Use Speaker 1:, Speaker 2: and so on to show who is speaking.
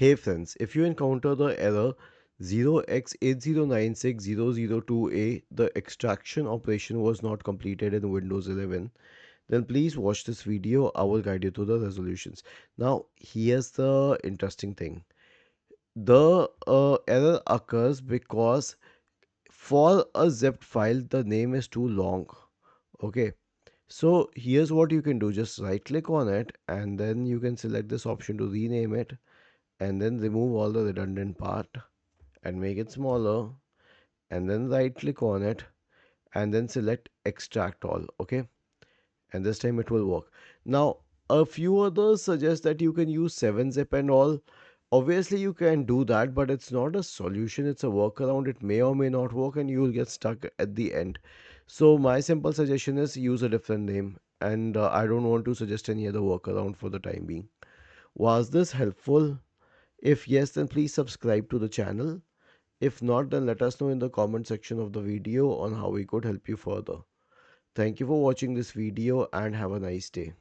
Speaker 1: Hey friends, if you encounter the error 0x8096002A, the extraction operation was not completed in Windows 11, then please watch this video. I will guide you through the resolutions. Now, here's the interesting thing. The error occurs because for a zipped file, the name is too long. Okay, so here's what you can do. Just right click on it and then you can select this option to rename it and then remove all the redundant part and make it smaller and then right click on it and then select extract all. Okay, and this time it will work. Now a few others suggest that you can use 7-zip and all. Obviously you can do that, but it's not a solution, it's a workaround. It may or may not work and you will get stuck at the end. So my simple suggestion is use a different name, and I don't want to suggest any other workaround for the time being. Was this helpful? If yes, then please subscribe to the channel. If not, then let us know in the comment section of the video on how we could help you further. Thank you for watching this video and have a nice day.